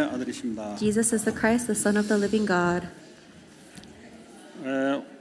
아들이십니다. Jesus is the Christ, the Son of the living God.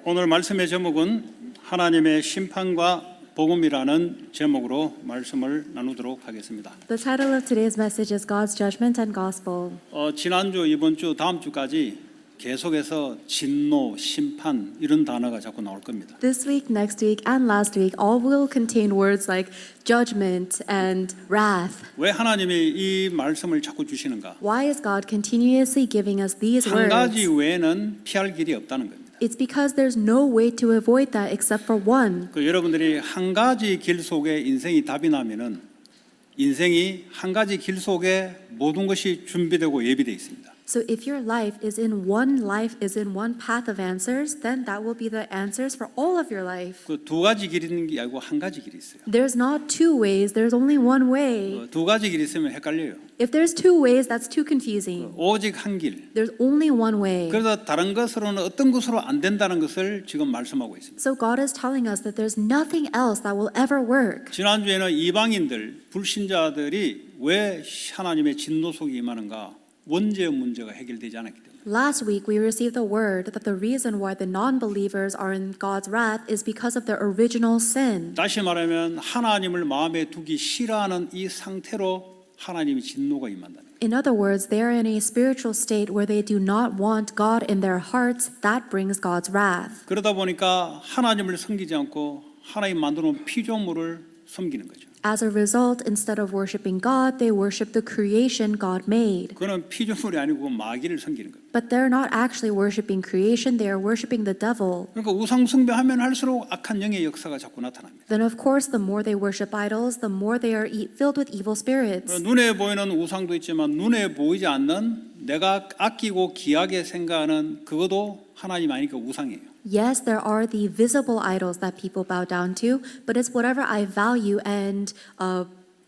오늘 말씀의 제목은 하나님의 심판과 복음이라는 제목으로 말씀을 나누도록 하겠습니다. The title of today's message is God's Judgment and Gospel. 지난주, 이번 주, 다음 주까지 계속해서 진노, 심판 이런 단어가 자꾸 나올 겁니다. This week, next week, and last week all will contain words like judgment and wrath. 왜 하나님이 이 말씀을 자꾸 주시는가? Why is God continuously giving us these 한 가지 words? 외에는 피할 길이 없다는 겁니다. It's because there's no way to avoid that except for one. 여러분들이 한 가지 길 속에 인생이 답이 나면은 인생이 한 가지 길 속에 모든 것이 준비되고 예비되어 있습니다. So if your life is in one path of answers, then that will be the answers for all of your life. 그 두 가지 길이 있는 게 아니고 한 가지 길이 있어요. There's not two ways, there's only one way. 두 가지 길이 있으면 헷갈려요. If there's two ways, that's too confusing. 오직 한 길. There's only one way. 그래서 다른 것으로는 어떤 것으로 안 된다는 것을 지금 말씀하고 있습니다. So God is telling us that there's nothing else that will ever work. 지난주에는 이방인들, 불신자들이 왜 하나님의 진노 속에 임하는가? 원죄 문제가 해결되지 않았기 때문에. Last week we received the word that the reason why the non-believers are in God's wrath is because of their original sin. 다시 말하면 하나님을 마음에 두기 싫어하는 이 상태로 하나님의 진노가 임한다. In other words, they are in a spiritual state where they do not want God in their hearts. That brings God's wrath. 그러다 보니까 하나님을 섬기지 않고 하나님 만들어 놓은 피조물을 섬기는 거죠. As a result, instead of worshiping God, they worship the creation God made. 그는 피조물이 아니고 마귀를 섬기는 거예요. But they're not actually worshiping creation, they are worshiping the devil. 그러니까 우상 숭배하면 할수록 악한 영의 역사가 자꾸 나타납니다. Then of course, the more they worship idols, the more they are filled with evil spirits. 눈에 보이는 우상도 있지만 눈에 보이지 않는 내가 아끼고 귀하게 생각하는 그것도 하나님 아니니까 우상이에요. Yes, there are the visible idols that people bow down to, but it's whatever I value and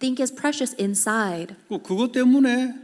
think is precious inside. 그것 때문에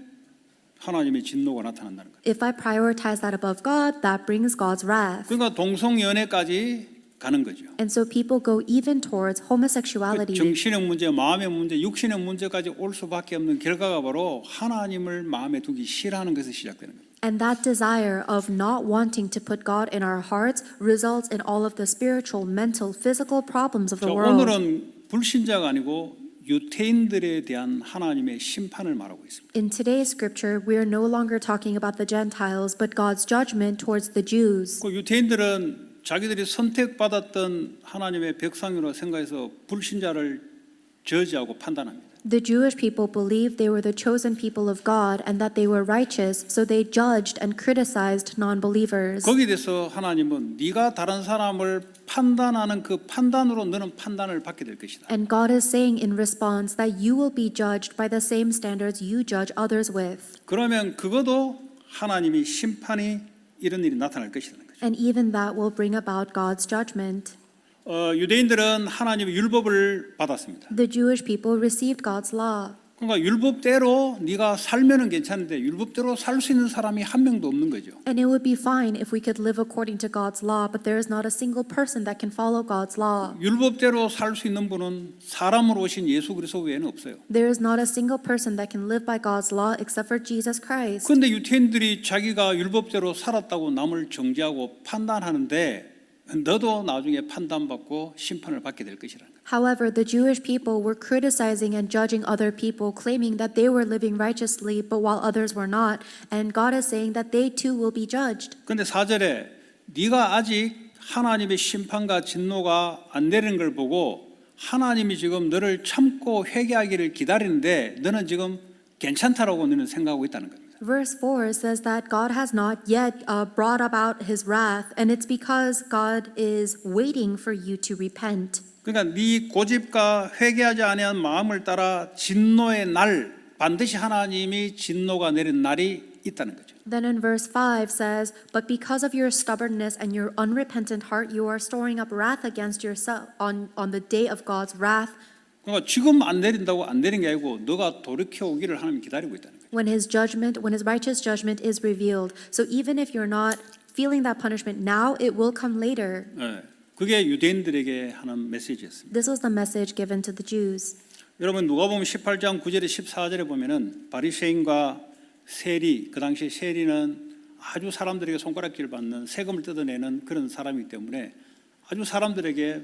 하나님의 진노가 나타난다는 거예요. If I prioritize that above God, that brings God's wrath. 그러니까 동성연애까지 가는 거죠. And so people go even towards homosexuality. 정신의 문제, 마음의 문제, 육신의 문제까지 올 수밖에 없는 결과가 바로 하나님을 마음에 두기 싫어하는 것에서 시작되는 거예요. And that desire of not wanting to put God in our hearts results in all of the spiritual, mental, physical problems of the world. 오늘은 불신자가 아니고 유태인들에 대한 하나님의 심판을 말하고 있습니다. In today's scripture, we are no longer talking about the Gentiles, but God's judgment towards the Jews. 그 유태인들은 자기들이 선택받았던 하나님의 백성이라고 생각해서 불신자를 저지하고 판단합니다. The Jewish people believed they were the chosen people of God and that they were righteous, so they judged and criticized non-believers. 거기에 대해서 하나님은 네가 다른 사람을 판단하는 그 판단으로 너는 판단을 받게 될 것이다. And God is saying in response that you will be judged by the same standards you judge others with. 그러면 그것도 하나님이 심판이 이런 일이 나타날 것이라는 거죠. And even that will bring about God's judgment. 유대인들은 하나님의 율법을 받았습니다. The Jewish people received God's law. 그러니까 율법대로 네가 살면은 괜찮은데 율법대로 살 수 있는 사람이 한 명도 없는 거죠. And it would be fine if we could live according to God's law, but there is not a single person that can follow God's law. 율법대로 살 수 있는 분은 사람으로 오신 예수 그리스도 외에는 없어요. There is not a single person that can live by God's law except for Jesus Christ. 그런데 유태인들이 자기가 율법대로 살았다고 남을 정죄하고 판단하는데 너도 나중에 판단받고 심판을 받게 될 것이라는 거예요. However, the Jewish people were criticizing and judging other people, claiming that they were living righteously, but while others were not. And God is saying that they too will be judged. 그런데 4절에 네가 아직 하나님의 심판과 진노가 안 내리는 걸 보고 하나님이 지금 너를 참고 회개하기를 기다리는데 너는 지금 괜찮다라고 너는 생각하고 있다는 겁니다. Verse 4 says that God has not yet brought about his wrath, and it's because God is waiting for you to repent. 그러니까 네 고집과 회개하지 아니한 마음을 따라 진노의 날 반드시 하나님이 진노가 내린 날이 있다는 거죠. Then in verse 5 says, but because of your stubbornness and your unrepentant heart, you are storing up wrath against yourself on the day of God's wrath. 그러니까 지금 안 내린다고 안 내린 게 아니고 너가 돌이켜 오기를 하나님 기다리고 있다는 거예요. When his righteous judgment is revealed. So even if you're not feeling that punishment now, it will come later. 네, 그게 유대인들에게 하는 메시지였습니다. This was the message given to the Jews. 여러분 누가복음 18장 9절에 14절에 보면은 바리새인과 세리, 그 당시 세리는 아주 사람들에게 손가락질 받는 세금을 뜯어내는 그런 사람이기 때문에 아주 사람들에게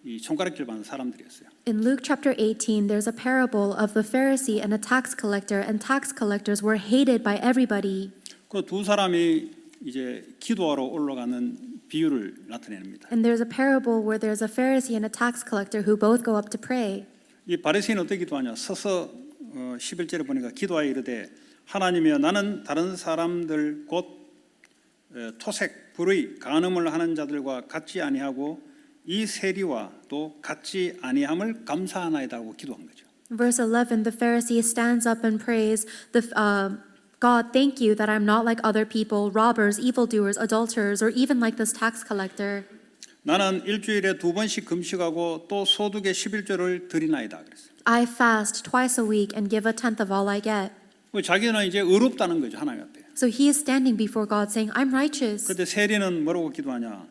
이 손가락질 받는 사람들이었어요. In Luke chapter 18, there's a parable of the Pharisee and a tax collector, and tax collectors were hated by everybody. 그 두 사람이 이제 기도하러 올라가는 비유를 나타냅니다. And there's a parable where there's a Pharisee and a tax collector who both go up to pray. 이 바리새인은 어떻게 기도하냐? 서서 11절에 보니까 기도하여 이르되 하나님이여 나는 다른 사람들 곧 토색, 불의, 간음을 하는 자들과 같지 아니하고 이 세리와 또 같지 아니함을 감사하나이다고 기도한 거죠. Verse 11, the Pharisee stands up and prays, God, thank you that I'm not like other people, robbers, evildoers, adulterers, or even like this tax collector. 나는 일주일에 2번씩 금식하고 또 소득의 11조를 드리나이다 그랬어요. I fast twice a week and give a tenth of all I get. 자기는 이제 의롭다는 거죠, 하나님 앞에. So he is standing before God saying, I'm righteous. 그런데 세리는 뭐라고 기도하냐?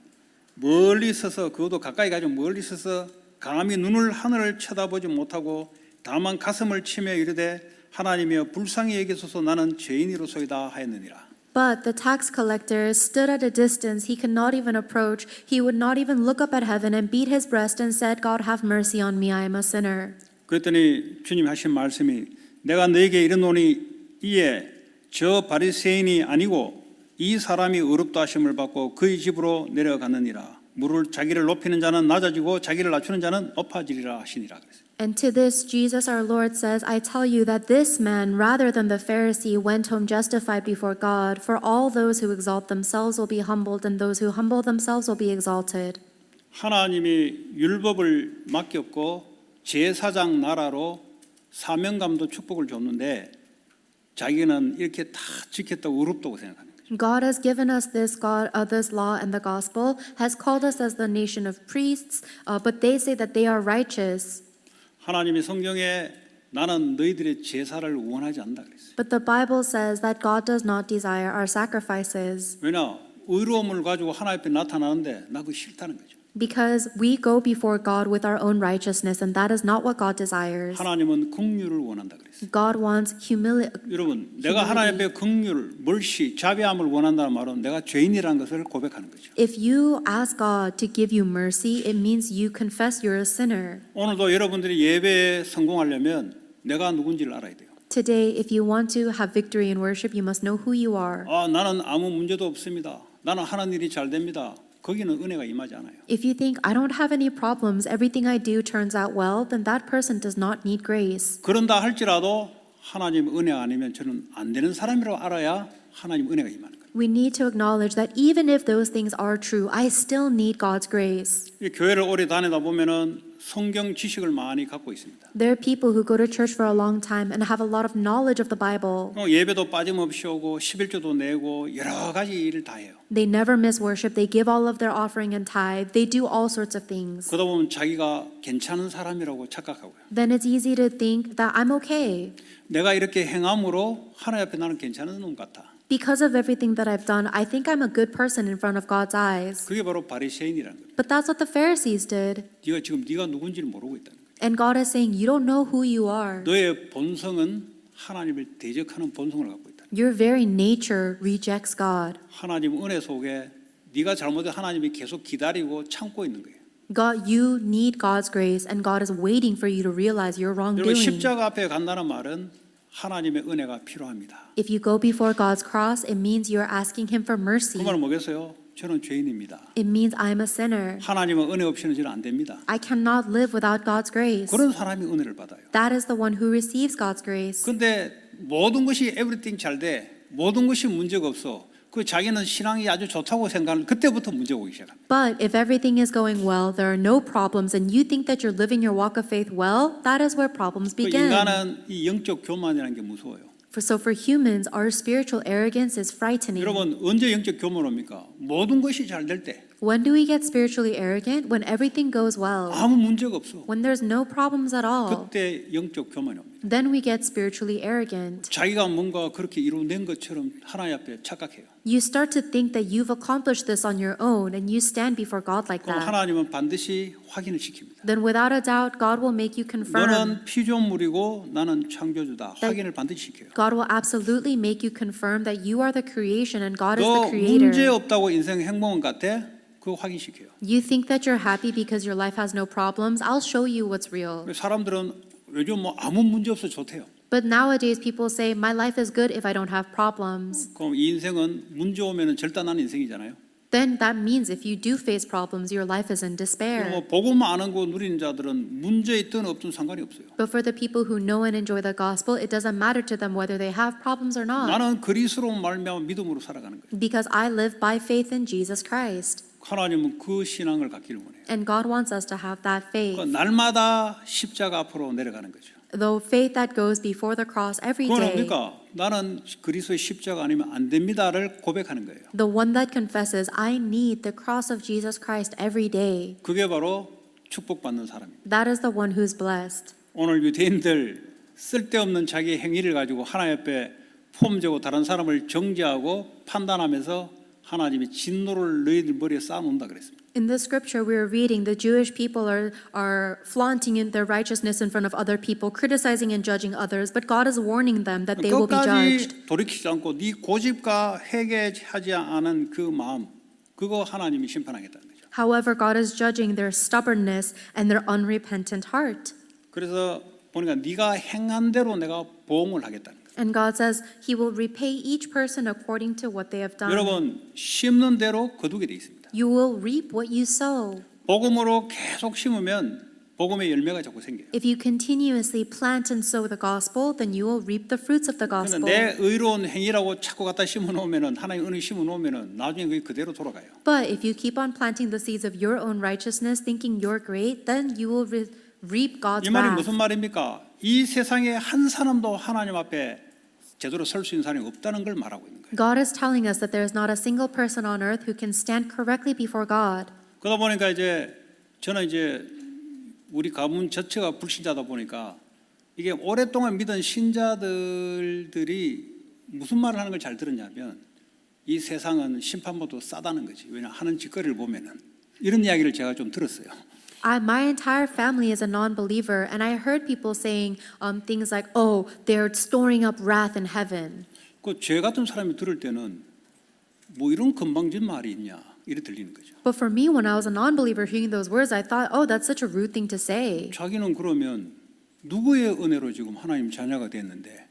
멀리 서서, 그것도 가까이 가지 멀리 서서 감히 눈을 하늘을 쳐다보지 못하고 다만 가슴을 치며 이르되 하나님이여 불쌍히 여기소서 나는 죄인이로소이다 하였느니라. But the tax collector stood at a distance he could not even approach. He would not even look up at heaven and beat his breast and said, God, have mercy on me, I am a sinner. 그랬더니 주님 하신 말씀이 내가 너에게 이르노니 이에 저 바리새인이 아니고 이 사람이 의롭다 하심을 받고 그의 집으로 내려가느니라. 물을 자기를 높이는 자는 낮아지고 자기를 낮추는 자는 높아지리라 하시니라 그랬어요. And to this, Jesus our Lord says, I tell you that this man, rather than the Pharisee, went home justified before God. For all those who exalt themselves will be humbled, and those who humble themselves will be exalted. 하나님이 율법을 맡겼고 제사장 나라로 사명감도 축복을 줬는데 자기는 이렇게 다 지켰다고 의롭다고 생각하는 거죠. God has given us this law and the gospel, has called us as the nation of priests, but they say that they are righteous. 하나님이 성경에 나는 너희들의 제사를 원하지 않는다 그랬어요. But the Bible says that God does not desire our sacrifices. 왜냐? 의로움을 가지고 하나님 앞에 나타나는데 나 그거 싫다는 거죠. Because we go before God with our own righteousness, and that is not what God desires. 하나님은 긍휼을 원한다 그랬어요. God wants 여러분, 내가 하나님 앞에 긍휼, 멀시, 자비함을 원한다는 말은 내가 죄인이라는 것을 고백하는 거죠. If you ask God to give you mercy, it means you confess you're a sinner. 오늘도 여러분들이 예배에 성공하려면 내가 누군지를 알아야 돼요. Today, if you want to have victory in worship, you must know who you are. 나는 아무 문제도 없습니다. 나는 하는 일이 잘 됩니다. 거기는 은혜가 임하지 않아요. If you think, I don't have any problems, everything I do turns out well, then that person does not need grace. 그런다 할지라도 하나님 은혜가 아니면 저는 안 되는 사람이라고 알아야 하나님 은혜가 임하는 거예요. We need to acknowledge that even if those things are true, I still need God's grace. 이 교회를 오래 다니다 보면은 성경 지식을 많이 갖고 있습니다. There are people who go to church for a long time and have a lot of knowledge of the Bible. 예배도 빠짐없이 오고 11조도 내고 여러 가지 일을 다 해요. They never miss worship. They give all of their offering and tithe. They do all sorts of things. 그러다 보면 자기가 괜찮은 사람이라고 착각하고요. Then it's easy to think that I'm okay. 내가 이렇게 행함으로 하나님 앞에 나는 괜찮은 놈 같아. Because of everything that I've done, I think I'm a good person in front of God's eyes. 그게 바로 바리새인이라는 거예요. But that's what the Pharisees did. 네가 지금 네가 누군지를 모르고 있다는 거예요. And God is saying, you don't know who you are. 너의 본성은 하나님을 대적하는 본성을 갖고 있다. Your very nature rejects God. 하나님 은혜 속에 네가 잘못해 하나님이 계속 기다리고 참고 있는 거예요. God, you need God's grace, and God is waiting for you to realize your 여러분 wrongdoing. 십자가 앞에 간다는 말은 하나님의 은혜가 필요합니다. If you go before God's cross, it means you're asking Him for 그 mercy. 말은 뭐겠어요? 저는 죄인입니다. It means I'm a sinner. 하나님은 은혜 없이는 저는 안 됩니다. I cannot live without God's grace. 그런 사람이 은혜를 받아요. That is the one who receives God's grace. 근데 모든 것이 everything 잘 돼. 모든 것이 문제가 없어. 그 자기는 신앙이 아주 좋다고 생각하는 그때부터 문제가 오기 시작합니다. But if everything is going well, there are no problems, and you think that you're living your walk of faith well, that is where problems 그 begin. 인간은 이 영적 교만이라는 게 무서워요. So for humans, our spiritual arrogance is frightening. 여러분 언제 영적 교만 옵니까? 모든 것이 잘 될 때. When do we get spiritually arrogant? When everything goes well. 아무 문제가 없어. When there's no problems at all. 그때 영적 교만이 옵니다. Then we get spiritually arrogant. 자기가 뭔가 그렇게 이루어낸 것처럼 하나님 앞에 착각해요. You start to think that you've accomplished this on your own and you stand before God like 그럼 that. 하나님은 반드시 확인을 시킵니다. Then without a doubt, God will make you confirm. 너는 피조물이고 나는 창조주다. 확인을 반드시 시켜요. God will absolutely make you confirm that you are the creation and God is 너 the 문제 creator. 없다고 인생 행복한 것 같아? 그거 확인시켜요. You think that you're happy because your life has no problems? I'll show you what's real. 사람들은 요즘 뭐 아무 문제 없어 좋대요. But nowadays people say, my life is good if I don't have problems. 그럼 이 인생은 문제 오면은 절단한 인생이잖아요. Then that means if you do face problems, your life is in 뭐 despair. 복음만 아는 거 누리는 자들은 문제 있든 없든 상관이 없어요. But for the people who know and enjoy the gospel, it doesn't matter to them whether they have problems or not. 나는 그리스도로 말미암아 믿음으로 살아가는 거예요. Because I live by faith in Jesus Christ. 하나님은 그 신앙을 갖기를 원해요. And God wants us to have that faith. 그 날마다 십자가 앞으로 내려가는 거죠. The faith that goes before the cross every 그건 day. 뭡니까? 나는 그리스도의 십자가 아니면 안 됩니다를 고백하는 거예요. The one that confesses, I need the cross of Jesus Christ every day. 그게 바로 축복받는 사람입니다. That is the one who's blessed. 오늘 유대인들 쓸데없는 자기의 행위를 가지고 하나님 앞에 폼재고 다른 사람을 정죄하고 판단하면서 하나님이 진노를 너희들 머리에 쌓아놓는다 그랬습니다. In the scripture we are reading, the Jewish people are flaunting in their righteousness in front of other people, criticizing and judging others, but God is warning them that they will be judged. 끝까지 돌이키지 않고 네 고집과 회개하지 않은 그 마음, 그거 하나님이 심판하겠다는 거죠. However, God is judging their stubbornness and their unrepentant heart. 그래서 보니까 네가 행한 대로 내가 보응을 하겠다는 거예요. And God says He will repay each person according to what they have done. 여러분 심는 대로 거두게 돼 있습니다. You will reap what you sow. 복음으로 계속 심으면 복음의 열매가 자꾸 생겨요. If you continuously plant and sow the gospel, then you will reap the fruits of the 그런데 gospel. 내 의로운 행위라고 자꾸 갖다 심어 놓으면은 하나님 은혜 심어 놓으면은 나중에 그게 그대로 돌아가요. But if you keep on planting the seeds of your own righteousness, thinking you're great, then you will reap God's 이 말이 wrath. 무슨 말입니까? 이 세상에 한 사람도 하나님 앞에 제대로 설 수 있는 사람이 없다는 걸 말하고 있는 거예요. God is telling us that there is not a single person on earth who can stand correctly before God. 그러다 보니까 이제 저는 이제 우리 가문 전체가 불신자다 보니까 이게 오랫동안 믿은 신자들이 무슨 말을 하는 걸 잘 들었냐면 이 세상은 심판보다 싸다는 거지. 왜냐 하는 짓거리를 보면은 이런 이야기를 제가 좀 들었어요. My entire family is a non-believer, and I heard people saying things like, "Oh, they're storing up wrath in heaven." 그 죄 같은 사람이 들을 때는 뭐 이런 건방진 말이 있냐 이래 들리는 거죠. But for me, when I was a non-believer hearing those words, I thought, "Oh, that's such a rude thing to say." 자기는 그러면 누구의 은혜로 지금 하나님 자녀가 됐는데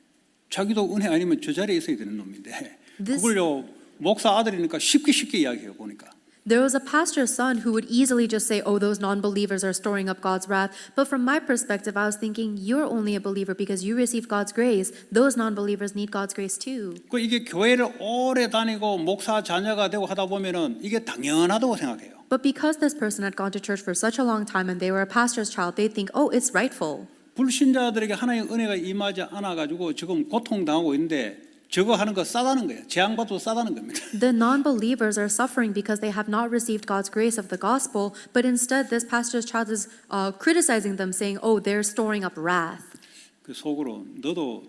자기도 은혜 아니면 저 자리에 있어야 되는 놈인데 그걸요 목사 아들이니까 쉽게 이야기해요 보니까. There was a pastor's son who would easily just say, "Oh, those non-believers are storing up God's wrath." But from my perspective, I was thinking, you're only a believer because you receive God's grace. Those non-believers need God's grace too. 그 이게 교회를 오래 다니고 목사 자녀가 되고 하다 보면은 이게 당연하다고 생각해요. But because this person had gone to church for such a long time and they were a pastor's child, they think, "Oh, it's rightful." 불신자들에게 하나님의 은혜가 임하지 않아 가지고 지금 고통당하고 있는데 저거 하는 거 싸다는 거예요. 재앙받도 싸다는 겁니다. The non-believers are suffering because they have not received God's grace of the gospel, but instead this pastor's child is criticizing them, saying, "Oh, they're storing up wrath." 그 속으로 너도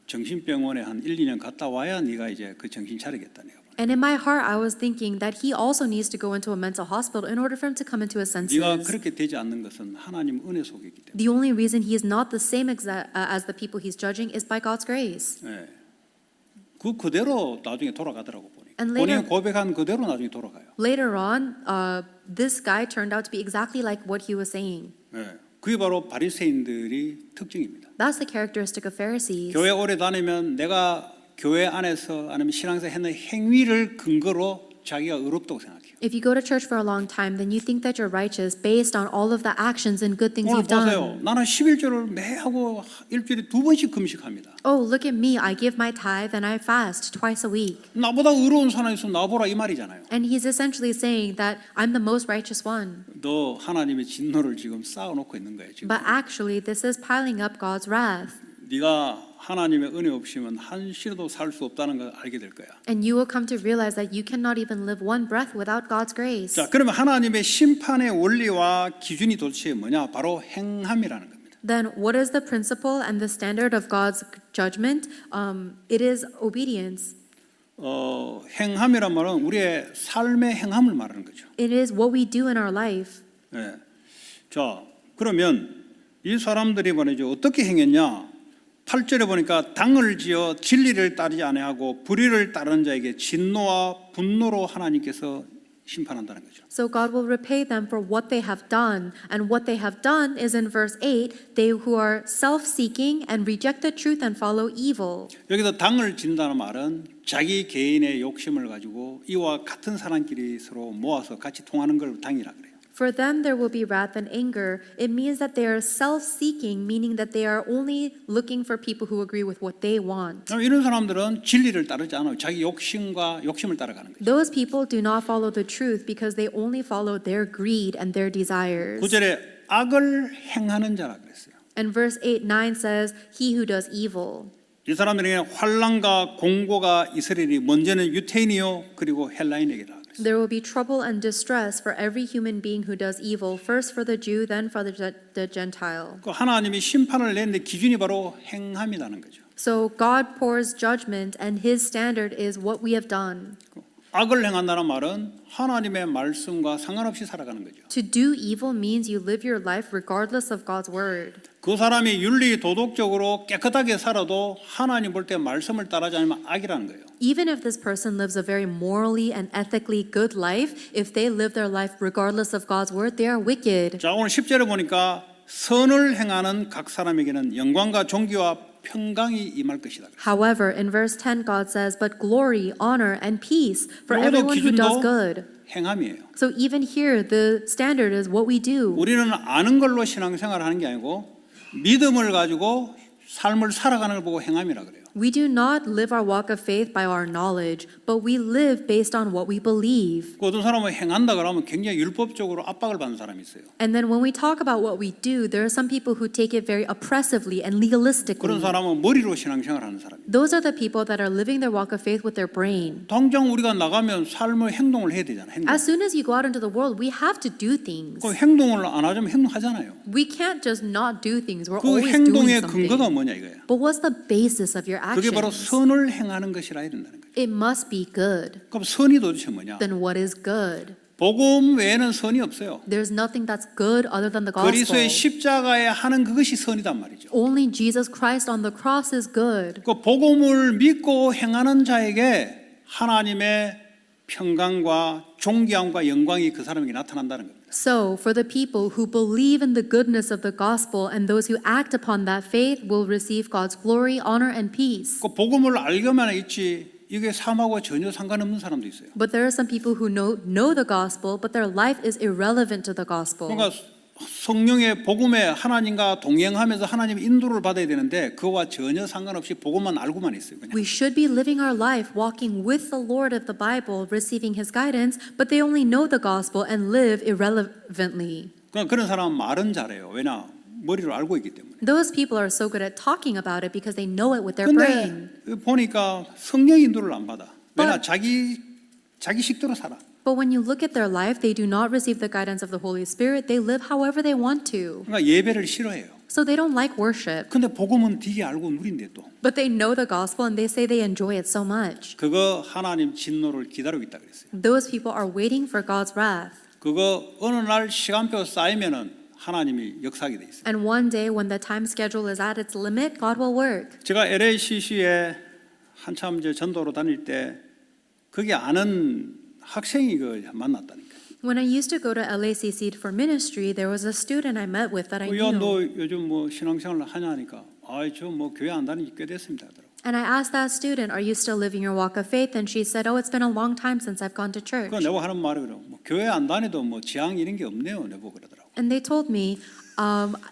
정신병원에 한 1, 2년 갔다 와야 네가 이제 그 정신 차리겠다 내가. And in my heart, I was thinking that he also needs to go into a mental hospital in order for him to come into his senses. 네가 그렇게 되지 않는 것은 하나님 은혜 속에 있기 때문에. The only reason he is not the same as the people he's judging is by God's grace. 네. 그 그대로 나중에 돌아가더라고 보니. And later- 본인이 고백한 그대로 나중에 돌아가요. Later on, this guy turned out to be exactly like what he was saying. 네. 그게 바로 바리새인들이 특징입니다. That's the characteristic of Pharisees. 교회 오래 다니면 내가 교회 안에서 아니면 신앙에서 했는 행위를 근거로 자기가 의롭다고 생각해요. If you go to church for a long time, then you think that you're righteous based on all of the actions and good things 오늘 you've 보세요. done. 나는 11조를 매하고 일주일에 2번씩 금식합니다. Oh, look at me. I give my tithe and I fast twice a week. 나보다 의로운 사람이 있으면 나보라 이 말이잖아요. And he's essentially saying that I'm the most righteous one. 너 하나님의 진노를 지금 쌓아놓고 있는 거예요. 지금. But actually, this is piling up God's wrath. 네가 하나님의 은혜 없이면 한시라도 살 수 없다는 걸 알게 될 거야. And you will come to realize that you cannot even live one breath without God's grace. 자, 그러면 하나님의 심판의 원리와 기준이 도대체 뭐냐? 바로 행함이라는 겁니다. Then what is the principle and the standard of God's judgment? It is obedience. 행함이란 말은 우리의 삶의 행함을 말하는 거죠. It is what we do in our life. 예. 자, 그러면 이 사람들이 말이죠. 어떻게 행했냐? 8절에 보니까 당을 지어 진리를 따르지 아니하고 불의를 따르는 자에게 진노와 분노로 하나님께서 심판한다는 거죠. So God will repay them for what they have done. And what they have done is in verse 8, they who are self-seeking and reject the truth and follow evil. 여기서 당을 진다는 말은 자기 개인의 욕심을 가지고 이와 같은 사람끼리 서로 모아서 같이 통하는 걸 당이라 그래요. For them there will be wrath and anger. It means that they are self-seeking, meaning that they are only looking for people who agree with what they want. 그럼 이런 사람들은 진리를 따르지 않아요. 자기 욕심을 따라가는 거죠. Those people do not follow the truth because they only follow their greed and their desires. 9절에 악을 행하는 자라 그랬어요. And verse 8, 9 says, he who does evil. 이 사람들에게 환난과 공고가 있으리니 먼저는 유태인이요 그리고 헬라인에게라. There will be trouble and distress for every human being who does evil, first for the Jew, then for the Gentile. 그 하나님이 심판을 내는데 기준이 바로 행함이라는 거죠. So God pours judgment, and His standard is what we have done. 악을 행한다는 말은 하나님의 말씀과 상관없이 살아가는 거죠. To do evil means you live your life regardless of God's word. 그 사람이 윤리 도덕적으로 깨끗하게 살아도 하나님 볼 때 말씀을 따르지 않으면 악이라는 거예요. Even if this person lives a very morally and ethically good life, if they live their life regardless of God's word, they are wicked. 자, 오늘 10절에 보니까 선을 행하는 각 사람에게는 영광과 존귀와 평강이 임할 것이다. However, in verse 10, God says, but glory, honor, and peace for 여기도 everyone who does 기준도 good. 행함이에요. So even here, the standard is what we do. 우리는 아는 걸로 신앙생활을 하는 게 아니고 믿음을 가지고 삶을 살아가는 걸 보고 행함이라 그래요. We do not live our walk of faith by our knowledge, but we live based on what we believe. 그 어떤 사람은 행한다 그러면 굉장히 율법적으로 압박을 받는 사람이 있어요. And then when we talk about what we do, there are some people who take it very oppressively and legalistically. 그런 사람은 머리로 신앙생활을 하는 사람이에요. Those are the people that are living their walk of faith with their brain. 당장 우리가 나가면 삶을 행동을 해야 되잖아요. 행동. As soon as you go out into the world, we have to do things. 그 행동을 안 하자면 행동하잖아요. We can't just not do things. We're 그 always doing 행동의 something. 근거가 뭐냐 이거예요. But what's the basis of your 그게 바로 actions? 선을 행하는 것이라 해야 된다는 거예요. It must be good. 그럼 선이 도대체 뭐냐? Then what is good? 복음 외에는 선이 없어요. There's nothing that's good other than the gospel. 그리스도의 십자가에 하는 그것이 선이단 말이죠. Only Jesus Christ on the cross is good. 그 복음을 믿고 행하는 자에게 하나님의 평강과 존귀함과 영광이 그 사람에게 나타난다는 겁니다. So, for the people who believe in the goodness of the gospel and those who act upon that faith will receive God's glory, honor, and peace. 그 복음을 알고만 있지 이게 삶하고 전혀 상관없는 사람도 있어요. But there are some people who know the gospel, but their life is irrelevant to the gospel. 그러니까 성령의 복음에 하나님과 동행하면서 하나님의 인도를 받아야 되는데 그와 전혀 상관없이 복음만 알고만 있어요. 그냥. We should be living our life walking with the Lord of the Bible, receiving His guidance, but they only know the gospel and live irrelevantly. 그러니까 그런 사람은 말은 잘해요. 왜냐? 머리로 알고 있기 때문에. Those people are so good at talking about it because they know it with their 근데 brain. 보니까 성령 인도를 안 받아. 왜냐? But- 자기 식대로 살아. But when you look at their life, they do not receive the guidance of the Holy Spirit. They live however they want to. 그러니까 예배를 싫어해요. So they don't like worship. 근데 복음은 되게 알고 누린데 또 But they know the gospel and they say they enjoy it so much. 그거 하나님 진노를 기다리고 있다 그랬어요. Those people are waiting for God's wrath. 그거 어느 날 시간표 쌓이면은 하나님이 역사하게 돼 있어요. And one day when the time schedule is at its limit, God will work. 제가 LACC에 한참 이제 전도로 다닐 때 거기 아는 학생이 그 만났다니까. When I used to go to LACC for ministry, there was a student I met with that I 야, 너 knew. 요즘 뭐 신앙생활 하냐니까. 저 뭐 교회 안 다닌 지 꽤 됐습니다. 하더라고. And I asked that student, are you still living your walk of faith? And she said, oh, it's been a long time since I've gone to church. 그 내가 하는 말이 그래. 뭐 교회 안 다니도 뭐 지향 이런 게 없네요. 내보고 그러더라고. And they told me,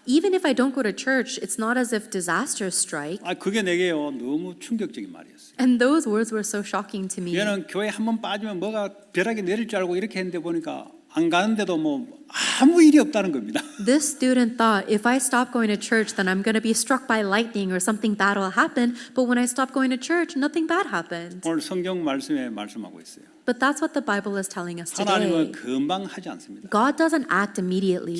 even if I don't go to church, it's not as if disasters strike. 그게 내게요 너무 충격적인 말이었어요. And those words were so shocking to me. 얘는 교회 한 번 빠지면 뭐가 벼락이 내릴 줄 알고 이렇게 했는데 보니까 안 가는데도 뭐 아무 일이 없다는 겁니다. This student thought, if I stop going to church, then I'm going to be struck by lightning or something bad will happen. But when I stop going to church, nothing bad happened. 오늘 성경 말씀에 말씀하고 있어요. But that's what the Bible is telling us 하나님은 today. 금방 하지 않습니다. God doesn't act immediately.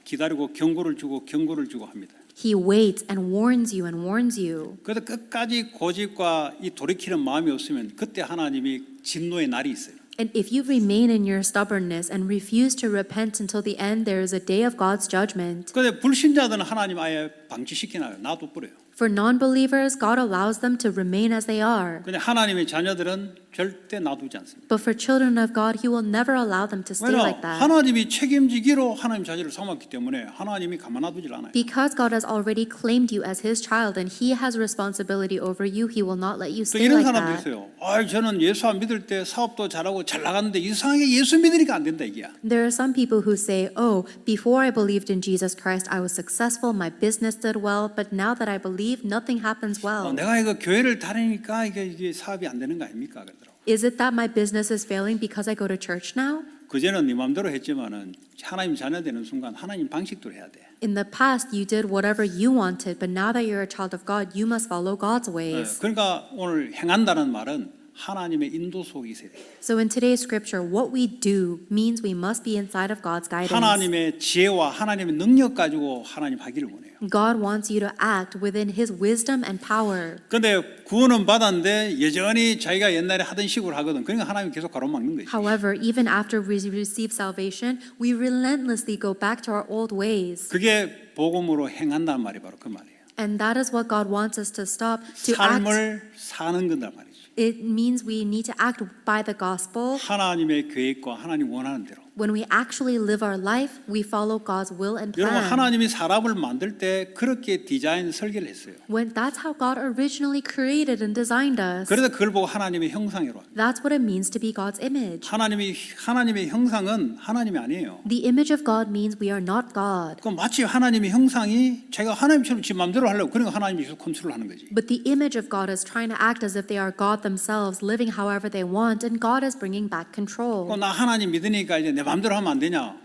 기다리고 경고를 주고 합니다. He waits and warns you. 그래도 끝까지 고집과 이 돌이키는 마음이 없으면 그때 하나님이 진노의 날이 있어요. And if you remain in your stubbornness and refuse to repent until the end, there is a day of God's judgment. 그런데 불신자들은 하나님 아예 방치시키나요? 놔둬버려요. For non-believers, God allows them to remain as they are. 근데 하나님의 자녀들은 절대 놔두지 않습니다. But for children of God, He will never allow them to stay 왜냐? like that. 하나님이 책임지기로 하나님 자녀를 삼았기 때문에 하나님이 가만 놔두질 않아요. Because God has already claimed you as His child and He has responsibility over you, He will not let you 또 stay 이런 like 사람도 that. 있어요. 저는 예수 안 믿을 때 사업도 잘하고 잘 나갔는데 이상하게 예수 믿으니까 안 된다 이게야. There are some people who say, oh, before I believed in Jesus Christ, I was successful, my business did well, but now that I believe, nothing happens well. 내가 이거 교회를 다니니까 이게 사업이 안 되는 거 아닙니까? 그러더라고. Is it that my business is failing because I go to church now? 그전에는 네 마음대로 했지만은 하나님 자녀 되는 순간 하나님 방식대로 해야 돼. In the past, you did whatever you wanted, but now that you're a child of God, you must follow God's ways. 그러니까 오늘 행한다는 말은 하나님의 인도 속에 있어야 돼. So in today's scripture, what we do means we must be inside of God's guidance. 하나님의 지혜와 하나님의 능력 가지고 하나님 하기를 원해요. God wants you to act within His wisdom and power. 그런데 구원은 받았는데 여전히 자기가 옛날에 하던 식으로 하거든. 그러니까 하나님이 계속 가로막는 거지. However, even after we receive salvation, we relentlessly go back to our old ways. 그게 복음으로 행한다는 말이 바로 그 말이에요. And that is what God wants us to stop, to act. 삶을 사는 건단 말이죠. It means we need to act by the gospel. 하나님의 계획과 하나님 원하는 대로. When we actually live our life, we follow God's will and 여러분 plan. 하나님이 사람을 만들 때 그렇게 디자인 설계를 했어요. When that's how God originally created and designed us. 그래서 그걸 보고 하나님의 형상이로. That's what it means to be God's image. 하나님의 형상은 하나님이 아니에요. The image of God means we are not God. 그 마치 하나님의 형상이 자기가 하나님처럼 지 마음대로 하려고 그러니까 하나님이 계속 컨트롤하는 거지. But the image of God is trying to act as if they are God themselves, living however they want, and God is bringing back control. 나 하나님 믿으니까 이제 내 마음대로 하면 안 되냐?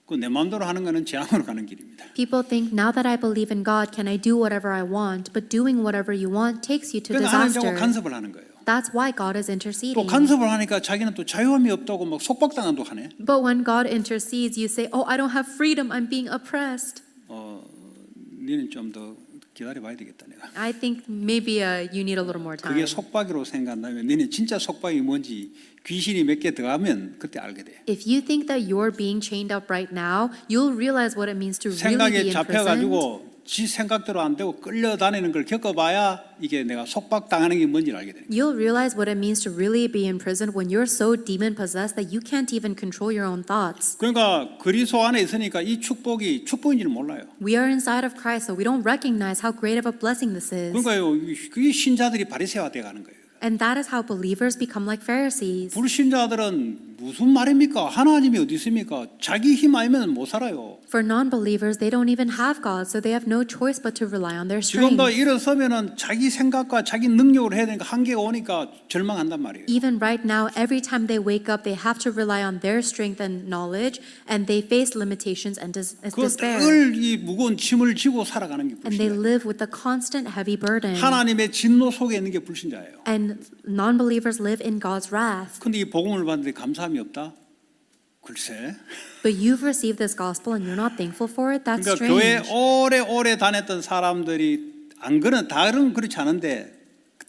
그 내 마음대로 하는 거는 재앙으로 가는 길입니다. People think, now that I believe in God, can I do whatever I want? But doing whatever you want takes you to 그러니까 하나님 자꾸 disaster. 간섭을 하는 거예요. That's why God is 또 interceding. 간섭을 하니까 자기는 또 자유함이 없다고 막 속박당한다고 하네. But when God intercedes, you say, oh, I don't have freedom, I'm being oppressed. 너는 좀 더 기다려봐야 되겠다 내가. I think maybe you need a little more time. 그게 속박이라고 생각한다면 너는 진짜 속박이 뭔지 귀신이 몇 개 더하면 그때 알게 돼. If you think that you're being chained up right now, you'll realize what it means to really be 생각에 in prison. 잡혀가지고 지 생각대로 안 되고 끌려다니는 걸 겪어봐야 이게 내가 속박당하는 게 뭔지를 알게 되는 거야. You'll realize what it means to really be in prison when you're so demon possessed that you can't even control your own thoughts. 그러니까 그리스도 안에 있으니까 이 축복이 축복인지를 몰라요. We are inside of Christ, so we don't recognize how great of a blessing this is. 그러니까요, 그게 신자들이 바리새화 돼 가는 거예요. And that is how believers become like Pharisees. 불신자들은 무슨 말입니까? 하나님이 어디 있습니까? 자기 힘 아니면 못 살아요. For non-believers, they don't even have God, so they have no choice but to rely on their 지금도 strength. 일어서면은 자기 생각과 자기 능력으로 해야 되니까 한계가 오니까 절망한단 말이에요. Even right now, every time they wake up, they have to rely on their strength and knowledge, and they face limitations and despair. 그늘이 무거운 짐을 지고 살아가는 게 And they 불신자예요. live with a constant heavy burden. 하나님의 진노 속에 있는 게 불신자예요. And non-believers live in God's wrath. 근데 이 복음을 받는데 감사함이 없다? 글쎄. But you've received this gospel and you're not thankful for it? That's 그러니까 교회 strange. 오래 다녔던 사람들이 안 그런 다른 그렇지 않은데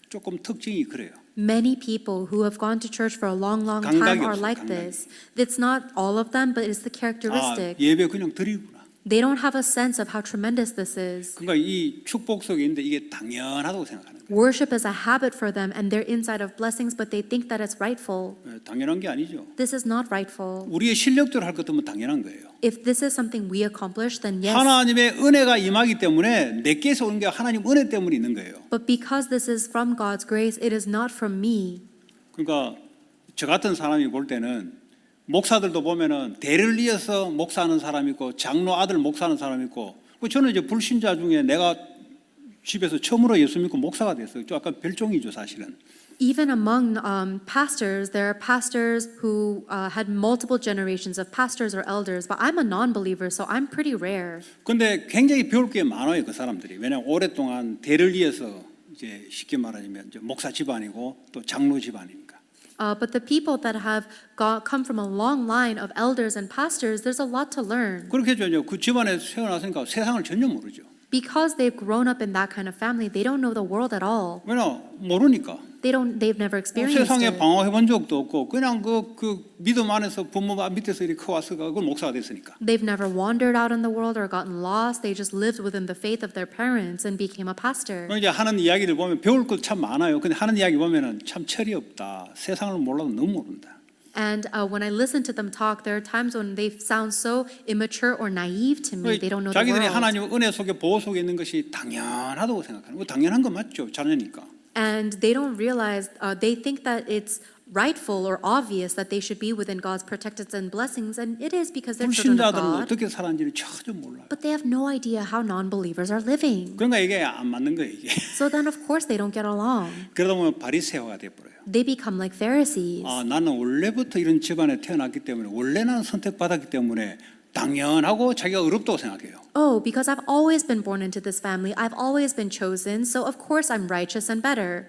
조금 특징이 그래요. Many people who have gone to church for a long 감각이 time are 없어요, like 감각이. this. It's not all of them, but it's the characteristic. 예배 그냥 드리구나. They don't have a sense of how tremendous this is. 그러니까 이 축복 속에 있는데 이게 당연하다고 생각하는 거예요. Worship is a habit for them and they're inside of blessings, but they think that it's rightful. 당연한 게 아니죠. This is not rightful. 우리의 실력대로 할 것 같으면 당연한 거예요. If this is something we accomplish, then yes. 하나님의 은혜가 임하기 때문에 내게서 오는 게 하나님 은혜 때문에 있는 거예요. But because this is from God's grace, it is not from me. 그러니까 저 같은 사람이 볼 때는 목사들도 보면은 대를 이어서 목사하는 사람 있고 장로 아들 목사하는 사람 있고 저는 이제 불신자 중에 내가 집에서 처음으로 예수 믿고 목사가 됐어요. 좀 약간 별종이죠 사실은. Even among pastors, there are pastors who had multiple generations of pastors or elders, but I'm a non-believer, so I'm pretty rare. 근데 굉장히 배울 게 많아요, 그 사람들이. 왜냐하면 오랫동안 대를 이어서 이제 쉽게 말하자면 이제 목사 집안이고 또 장로 집안이니까. But the people that have come from a long line of elders and pastors, there's a lot to learn. 그렇게 해줘요. 그 집안에 태어났으니까 세상을 전혀 모르죠. Because they've grown up in that kind of family, they don't know the world at all. 왜냐 모르니까. They've never experienced 세상에 it. 방황해본 적도 없고 그냥 그 믿음 안에서 부모 밑에서 이렇게 커와서 그걸 목사가 됐으니까. They've never wandered out in the world or gotten lost. They just lived within the faith of their parents and became a pastor. 이제 하는 이야기를 보면 배울 것 참 많아요. 근데 하는 이야기 보면은 참 철이 없다. 세상을 몰라도 너무 모른다. And when I listen to them talk, there are times when they sound so immature or naive to me. They don't know the 자기들이 world. 하나님 은혜 속에 보호 속에 있는 것이 당연하다고 생각하는 거. 당연한 거 맞죠? 자녀니까. And they don't realize, they think that it's rightful or obvious that they should be within God's protections and blessings, and it is because they're children of 불신자들은 God. 어떻게 살았는지를 전혀 몰라요. But they have no idea how non-believers are living. 그러니까 이게 안 맞는 거예요, 이게. So then, of course, they don't get along. 그러다 보면 바리새어가 돼버려요. They become like Pharisees. 아, 나는 원래부터 이런 집안에 태어났기 때문에 원래 나는 선택받았기 때문에 당연하고 자기가 어렵다고 생각해요. Oh, because I've always been born into this family, I've always been chosen, so of course I'm righteous and better.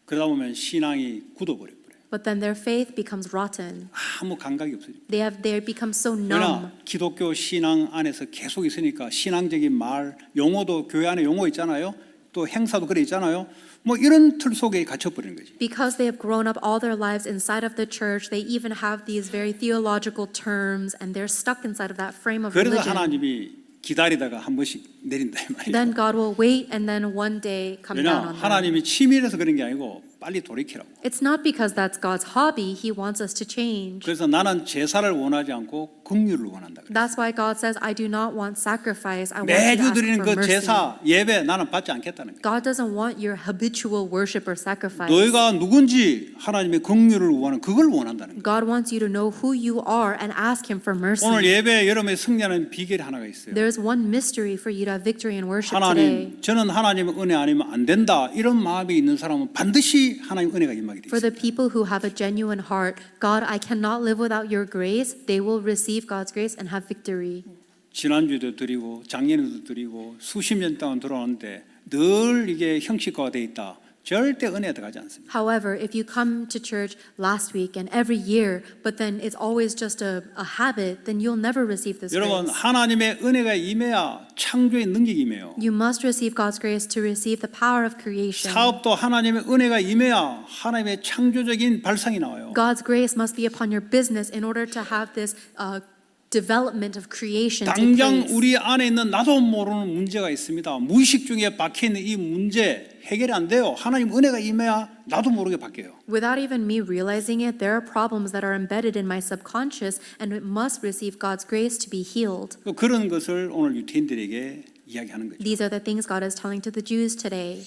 그러다 보면 신앙이 굳어버려요. But then their faith becomes rotten. 아무 감각이 없어요. They become so numb. 그러나 기독교 신앙 안에서 계속 있으니까 신앙적인 말, 용어도 교회 안에 용어 있잖아요. 또 행사도 그래 있잖아요. 뭐 이런 틀 속에 갇혀버리는 거지. Because they have grown up all their lives inside of the church, they even have these very theological terms, and they're stuck inside of that frame of 그래서 religion. 하나님이 기다리다가 한 번씩 내린다 이 말이에요. Then God will wait and then one day come down 왜냐 on them. 하나님이 치밀해서 그런 게 아니고 빨리 돌이키라고. It's not because that's God's hobby. He wants us to change. 그래서 나는 제사를 원하지 않고 긍휼을 원한다. 그래요. That's why God says, I do not want sacrifice. I want you to 매주 ask 드리는 for 그 mercy. 제사 예배 나는 받지 않겠다는 거예요. God doesn't want your habitual worship or sacrifice. 너희가 누군지 하나님의 긍휼을 원하는 그걸 원한다는 거예요. God wants you to know who you are and ask Him for mercy. 오늘 예배 여러분의 승리하는 비결이 하나가 있어요. There's one mystery for you to have victory in worship today. 하나님, 저는 하나님의 은혜 아니면 안 된다. 이런 마음이 있는 사람은 반드시 하나님 은혜가 임하게 돼 For 있어요. the people who have a genuine heart, God, I cannot live without your grace, they will receive God's grace and have victory. 지난주에도 드리고 작년에도 드리고 수십 년 동안 들어오는데 늘 이게 형식화가 돼 있다. 절대 은혜에 들어가지 않습니다. However, if you come to church last week and every year, but then it's always just a habit, then you'll never receive this 여러분 grace. 하나님의 은혜가 임해야 창조의 능력이 임해요. You must receive God's grace to receive the power of creation. 사업도 하나님의 은혜가 임해야 하나님의 창조적인 발상이 나와요. God's grace must be upon your business in order to have this development of creation take 당장 place. 우리 안에 있는 나도 모르는 문제가 있습니다. 무의식 중에 박혀있는 이 문제 해결이 안 돼요. 하나님 은혜가 임해야 나도 모르게 바뀌어요. Without even me realizing it, there are problems that are embedded in my subconscious and it must receive God's grace to be healed. 그런 것을 오늘 유태인들에게 이야기하는 거죠. These are the things God is telling to the Jews today.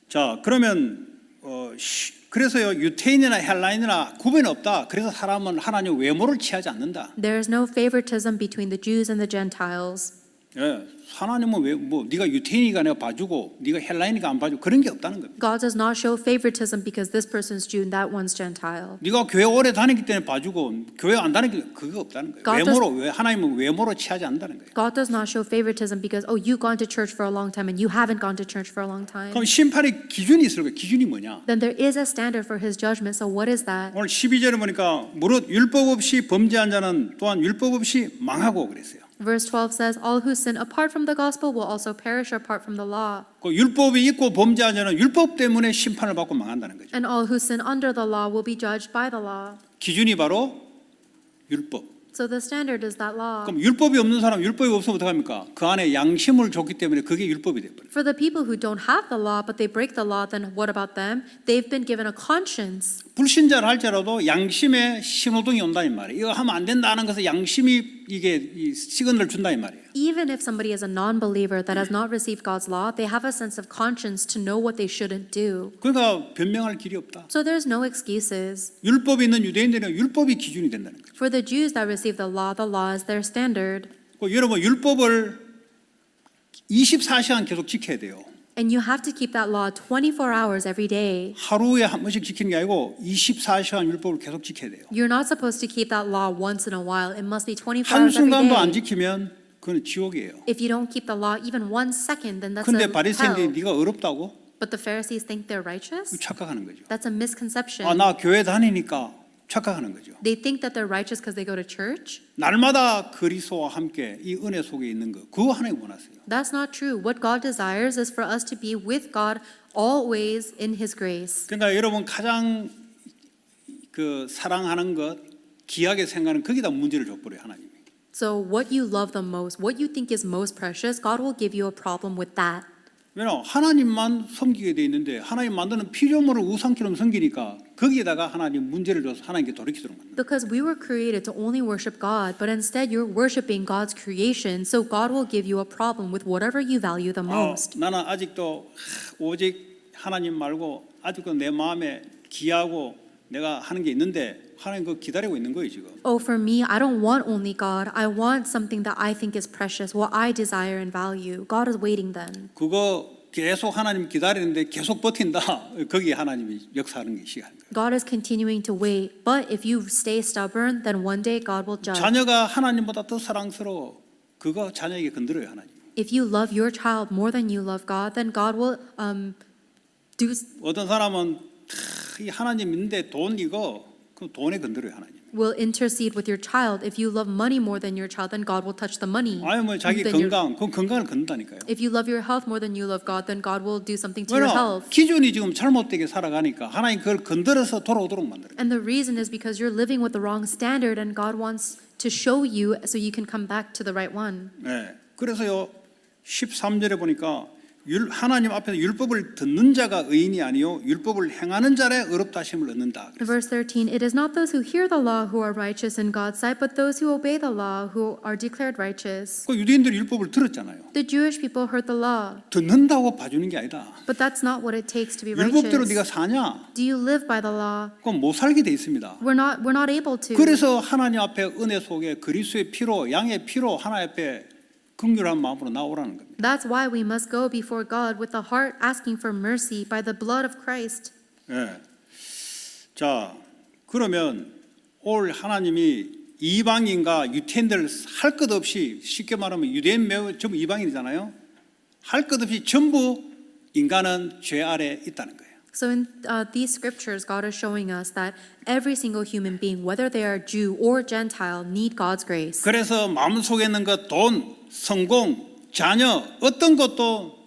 자, 그러면 그래서요 유태인이나 헬라인이나 구분이 없다. 그래서 사람은 하나님 외모를 취하지 않는다. There is no favoritism between the Jews and the Gentiles. 예, 하나님은 뭐 네가 유태인이가 내가 봐주고 네가 헬라인이가 안 봐주고 그런 게 없다는 겁니다. God does not show favoritism because this person's Jew and that one's Gentile. 네가 교회 오래 다니기 때문에 봐주고 교회 안 다니기 그거 없다는 거예요. God 외모로 하나님은 외모로 취하지 않는다는 거예요. God does not show favoritism because, oh, you've gone to church for a long time and you haven't gone to church for a long time. 그럼 심판의 기준이 있을 거예요. 기준이 뭐냐? Then there is a standard for his judgment. So what is that? 오늘 12절에 보니까 무릇 율법 없이 범죄한 자는 또한 율법 없이 망하고 그랬어요. Verse 12 says, all who sin apart from the gospel will also perish apart from the law. 그 율법이 있고 범죄한 자는 율법 때문에 심판을 받고 망한다는 거죠. And all who sin under the law will be judged by the law. 기준이 바로 율법. So the standard is that law. 그럼 율법이 없는 사람 율법이 없으면 어떡합니까? 그 안에 양심을 줬기 때문에 그게 율법이 돼버려요. For the people who don't have the law, but they break the law, then what about them? They've been given a conscience. 불신자를 할지라도 양심에 신호등이 온다는 말이에요. 이거 하면 안 된다는 것을 양심이 이게 이 시그널을 준다는 말이에요. Even if somebody is a non-believer that has not received God's law, they have a sense of conscience to know what they shouldn't do. 그러니까 변명할 길이 없다. So there's no excuses. 율법이 있는 유대인들은 율법이 기준이 된다는 거죠. For the Jews that receive the law is their standard. 여러분 율법을 24시간 계속 지켜야 돼요. And you have to keep that law 24 hours every day. 하루에 한 번씩 지키는 게 아니고 24시간 율법을 계속 지켜야 돼요. You're not supposed to keep that law once in a while. It must be 24 hours every 한순간도 안 day. 지키면 그건 지옥이에요. If you don't keep the law even 1 second, then that's 근데 a 바리새인들이 hell. 네가 어렵다고 But the Pharisees think they're righteous? 착각하는 거죠. That's a misconception. 아, 나 교회 다니니까 착각하는 거죠. They think that they're righteous because they go to church. 날마다 그리스도와 함께 이 은혜 속에 있는 거 그거 하나님 원하세요. That's not true. What God desires is for us to be with God always in His grace. 그러니까 여러분 가장 그 사랑하는 것 귀하게 생각하는 거기다 문제를 줘버려요 하나님이. So what you love the most, what you think is most precious, God will give you a problem with that. 왜냐 하나님만 섬기게 돼 있는데 하나님 만드는 피조물을 우상처럼 섬기니까 거기에다가 하나님 문제를 줘서 하나님께 돌이키도록 만든다. Because we were created to only worship God, but instead you're worshiping God's creation, so God will give you a problem with whatever you value the most. 나는 아직도 오직 하나님 말고 아직도 내 마음에 귀하고 내가 하는 게 있는데 하나님 그거 기다리고 있는 거예요 지금. Oh, for me, I don't want only God. I want something that I think is precious, what I desire and value. God is waiting then. 그거 계속 하나님 기다리는데 계속 버틴다. 거기에 하나님이 역사하는 게 시간 거예요. God is continuing to wait, but if you stay stubborn, then one day God will judge. 자녀가 하나님보다 더 사랑스러워. 그거 자녀에게 건드려요 하나님. If you love your child more than you love God, then God will do. 어떤 사람은 이 하나님 있는데 돈 이거 그 돈에 건드려요 하나님. Will intercede with your child. If you love money more than your child, then God will touch the money. 아니 뭐 자기 than your- 건강, 그 건강을 건든다니까요. If you love your health more than you love God, then God will do something to your 왜냐 health. 기준이 지금 잘못되게 살아가니까 하나님 그걸 건드려서 돌아오도록 만들어요. And the reason is because you're living with the wrong standard, and God wants to show you so you can come back to the right one. 네. 그래서요 13절에 보니까 하나님 앞에서 율법을 듣는 자가 의인이 아니요 율법을 행하는 자의 의롭다 하심을 얻는다. In verse 13, it is not those who hear the law who are righteous in God's sight, but those who obey the law who are declared righteous. 그 유대인들이 율법을 들었잖아요. The Jewish people heard the law, 듣는다고 봐주는 게 아니다. but that's not what it takes to be 율법대로 네가 righteous. 사냐? Do you live by the law? 그건 못 살게 돼 있습니다. We're not able to. 그래서 하나님 앞에 은혜 속에 그리스도의 피로 양의 피로 하나님 앞에 긍휼한 마음으로 나오라는 겁니다. That's why we must go before God with the heart asking for mercy by the blood of Christ. 예. 자, 그러면 올 하나님이 이방인과 유태인들 할 것 없이 쉽게 말하면 유대인 매우 전부 이방인이잖아요. 할 것 없이 전부 인간은 죄 아래 있다는 거예요. So in these scriptures, God is showing us that every single human being, whether they are Jew or Gentile, need God's grace. 그래서 마음속에 있는 것, 돈, 성공, 자녀 어떤 것도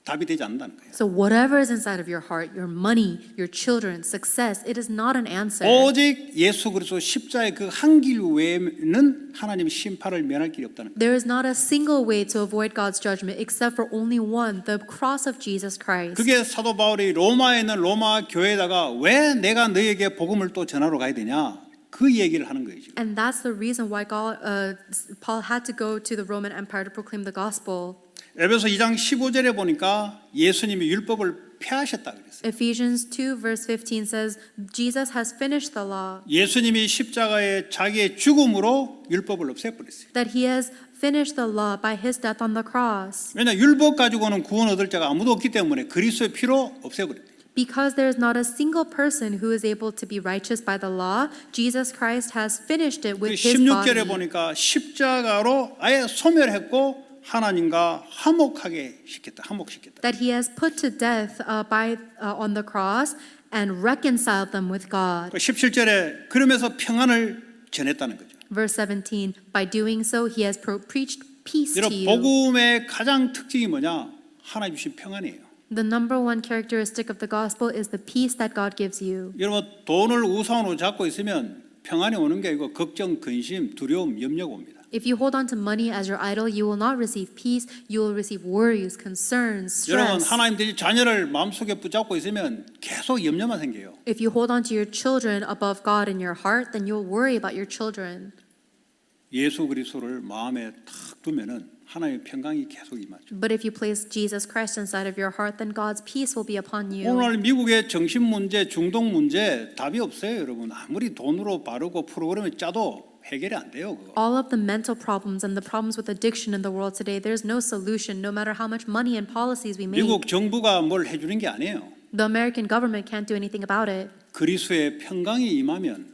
답이 되지 않는다는 거예요. So whatever is inside of your heart, your money, your children, success, it is not an answer. 오직 예수 그리스도 십자의 그 한 길 외에는 하나님의 심판을 면할 길이 없다는 거예요. There is not a single way to avoid God's judgment except for only one, the cross of Jesus Christ. 그게 사도 바울이 로마에 있는 로마 교회에다가 왜 내가 너에게 복음을 또 전하러 가야 되냐 그 얘기를 하는 거예요. 지금. And that's the reason why Paul had to go to the Roman Empire to proclaim the gospel. 에베소 2장 15절에 보니까 예수님이 율법을 폐하셨다 그랬어요. Ephesians 2 verse 15 says, Jesus has finished the law, 예수님이 십자가에 자기의 죽음으로 율법을 없애버렸어요. that he has finished the law by his death on the cross. 왜냐 율법 가지고는 구원 얻을 자가 아무도 없기 때문에 그리스도의 피로 없애버렸어요. Because there is not a single person who is able to be righteous by the law, Jesus Christ has finished it with his 16절에 body. 보니까 십자가로 아예 소멸했고 하나님과 화목시켰다. That he has put to death on the cross and reconciled them with God. 17절에 그러면서 평안을 전했다는 거죠. Verse 17, by doing so, he has preached peace to 여러분 you. 복음의 가장 특징이 뭐냐? 하나님 주신 평안이에요. The number one characteristic of the gospel is the peace that God gives you. 여러분 돈을 우상으로 잡고 있으면 평안이 오는 게 아니고 걱정, 근심, 두려움, 염려가 옵니다. If you hold on to money as your idol, you will not receive peace. You will receive worries, concerns, 여러분 stress. 하나님들이 자녀를 마음속에 붙잡고 있으면 계속 염려만 생겨요. If you hold on to your children above God in your heart, then you'll worry about your children. 예수 그리스도를 마음에 탁 두면은 하나님의 평강이 계속 임하죠. But if you place Jesus Christ inside of your heart, then God's peace will be upon you. 오늘 미국의 정신 문제, 중독 문제 답이 없어요, 여러분. 아무리 돈으로 바르고 프로그램을 짜도 해결이 안 돼요. 그거. All of the mental problems and the problems with addiction in the world today, there's no solution no matter how much money and policies we make. 미국 정부가 뭘 해주는 게 아니에요. The American government can't do anything about it. 그리스도의 평강이 임하면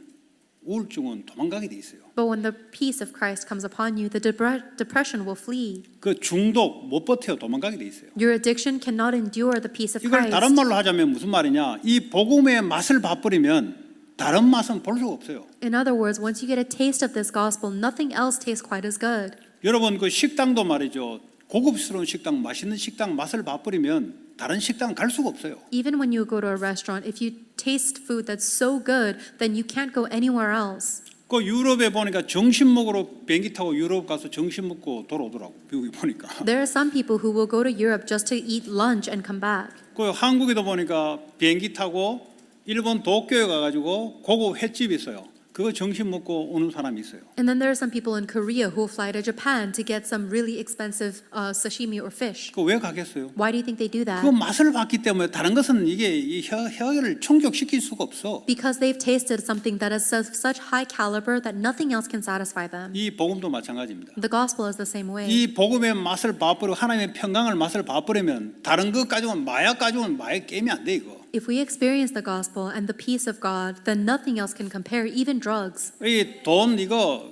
우울증은 도망가게 돼 있어요. But when the peace of Christ comes upon you, the depression will flee. 그 중독 못 버텨요. 도망가게 돼 있어요. Your addiction cannot endure the peace of 이걸 다른 Christ. 말로 하자면 무슨 말이냐? 이 복음의 맛을 봐버리면 다른 맛은 볼 수가 없어요. In other words, once you get a taste of this gospel, nothing else tastes quite as good. 여러분 그 식당도 말이죠. 고급스러운 식당, 맛있는 식당 맛을 봐버리면 다른 식당 갈 수가 없어요. Even when you go to a restaurant, if you taste food that's so good, then you can't go anywhere else. 그 유럽에 보니까 점심 먹으러 비행기 타고 유럽 가서 점심 먹고 돌아오더라고. 미국에 보니까. There are some people who will go to Europe just to eat lunch and come back. 그 한국에도 보니까 비행기 타고 일본 도쿄에 가가지고 고급 횟집이 있어요. 그거 점심 먹고 오는 사람이 있어요. And then there are some people in Korea who will fly to Japan to get some really expensive sashimi or fish. 그 왜 가겠어요? Why do you think they do that? 그 맛을 봤기 때문에 다른 것은 이게 이 혀를 충족시킬 수가 없어. Because they've tasted something that is of such high caliber that nothing else can satisfy them. 이 복음도 마찬가지입니다. The gospel is the same way. 이 복음의 맛을 봐버리고 하나님의 평강을 맛을 봐버리면 다른 것 가지고는 마약 가지고는 마약 게임이 안 돼 이거. If we experience the gospel and the peace of God, then nothing else can compare, even drugs. 이 돈 이거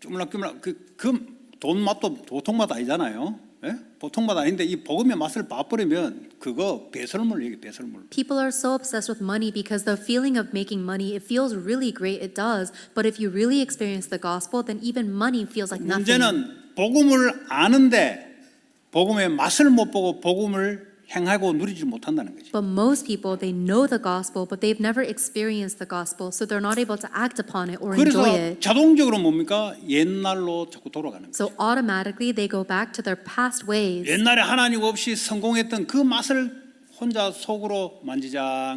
쪼물락쪼물락 돈 맛도 보통 맛 아니잖아요. 예? 보통 맛 아닌데 이 복음의 맛을 봐버리면 그거 배설물 얘기 배설물. People are so obsessed with money because the feeling of making money, it feels really great, it does. But if you really experience the gospel, then even money feels like nothing. 문제는 복음을 아는데 복음의 맛을 못 보고 복음을 행하고 누리지 못한다는 거죠. But most people, they know the gospel, but they've never experienced the gospel, so they're not able to act upon it or enjoy 그래서 it. 자동적으로 뭡니까? 옛날로 자꾸 돌아가는 거죠. So automatically they go back to their past ways. 옛날에 하나님 없이 성공했던 그 맛을 혼자 속으로 만지작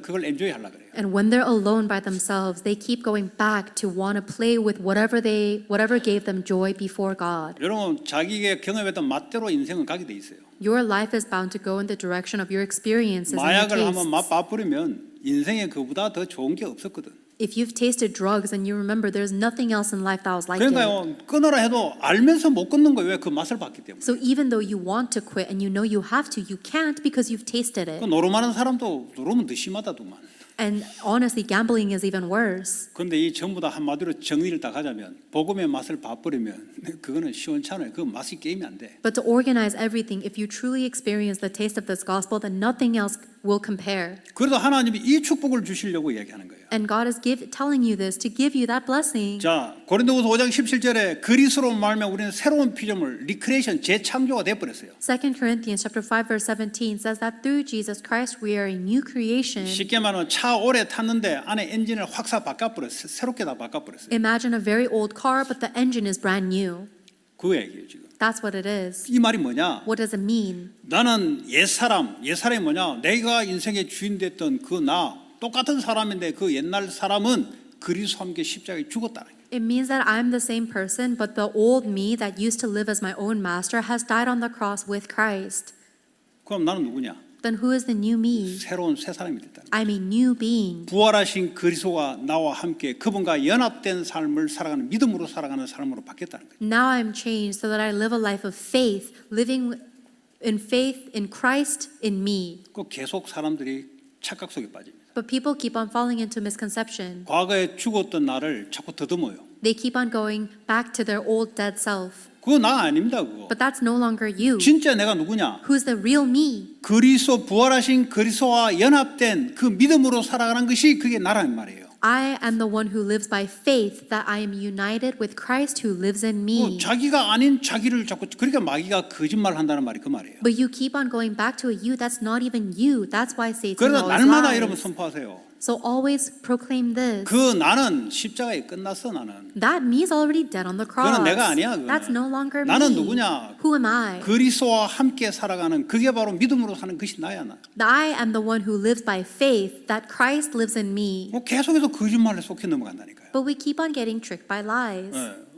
그걸 엔조이 하려고 그래요. And when they're alone by themselves, they keep going back to want to play with whatever gave them joy before God. 여러분 자기가 경험했던 맛대로 인생은 가게 돼 있어요. Your life is bound to go in the direction of your experiences and your 마약을 한번 tastes. 맛봐버리면 인생에 그보다 더 좋은 게 없었거든. If you've tasted drugs and you remember there's nothing else in life that was like it. 그러니까요 끊으라 해도 알면서 못 끊는 거예요. 왜 그 맛을 봤기 때문에. So even though you want to quit and you know you have to, you can't because you've tasted 그 it. 노름하는 사람도 노름은 더 심하다더만. And honestly, gambling is even worse. 그런데 이 전부 다 한마디로 정리를 딱 하자면 복음의 맛을 봐버리면 그거는 시원찮아요. 그 맛이 게임이 안 돼. But to organize everything, if you truly experience the taste of this gospel, then nothing else will compare. 그래서 하나님이 이 축복을 주시려고 이야기하는 거예요. And God is telling you this to give you that blessing. 자, 고린도후서 5장 17절에 그리스도로 말하면 우리는 새로운 피조물, 리크레이션, 재창조가 돼 버렸어요. 2 Corinthians chapter 5 verse 17 says that through Jesus Christ we are a new creation. 쉽게 말하면 차 오래 탔는데 안에 엔진을 확 사 바꿔버렸어요. 새롭게 다 바꿔버렸어요. Imagine a very old car, but the engine is brand new. 그 얘기예요 지금. That's what it is. 이 말이 뭐냐? What does it mean? 나는 옛사람이 뭐냐? 내가 인생의 주인 됐던 그 나 똑같은 사람인데 그 옛날 사람은 그리스도와 함께 십자가에 죽었다는 거예요. It means that I'm the same person, but the old me that used to live as my own master has died on the cross with Christ. 그럼 나는 누구냐? Then who is the new me? 새로운 새 사람이 됐다는 거예요. I'm a new being. 부활하신 그리스도가 나와 함께 그분과 연합된 삶을 살아가는 믿음으로 살아가는 삶으로 바뀌었다는 거예요. Now I'm changed so that I live a life of faith, living in faith in Christ in me. 그 계속 사람들이 착각 속에 빠집니다. But people keep on falling into misconception. 과거에 죽었던 나를 자꾸 더듬어요. They keep on going back to their old dead self. 그거 나 아닙니다. 그거. But that's no longer you. 진짜 내가 누구냐? Who's the real me? 그리스도 부활하신 그리스도와 연합된 그 믿음으로 살아가는 것이 그게 나라는 말이에요. I am the one who lives by faith, that I am united with Christ who lives in me. 자기가 아닌 자기를 자꾸 그러니까 마귀가 거짓말한다는 말이 그 말이에요. But you keep on going back to a you that's not even you. That's why Satan 그래서 always 날마다 여러분 lies. 선포하세요. So always proclaim this. 그 나는 십자가에 끝났어 나는. That me's already dead on the cross. 그건 내가 아니야. 그거는. That's no longer 나는 me. 누구냐? Who am I? 그리스도와 함께 살아가는 그게 바로 믿음으로 사는 것이 나야 나. I am the one who lives by faith, that Christ lives in me. 뭐 계속해서 거짓말에 속해 넘어간다니까요. But we keep on getting tricked by lies. 예.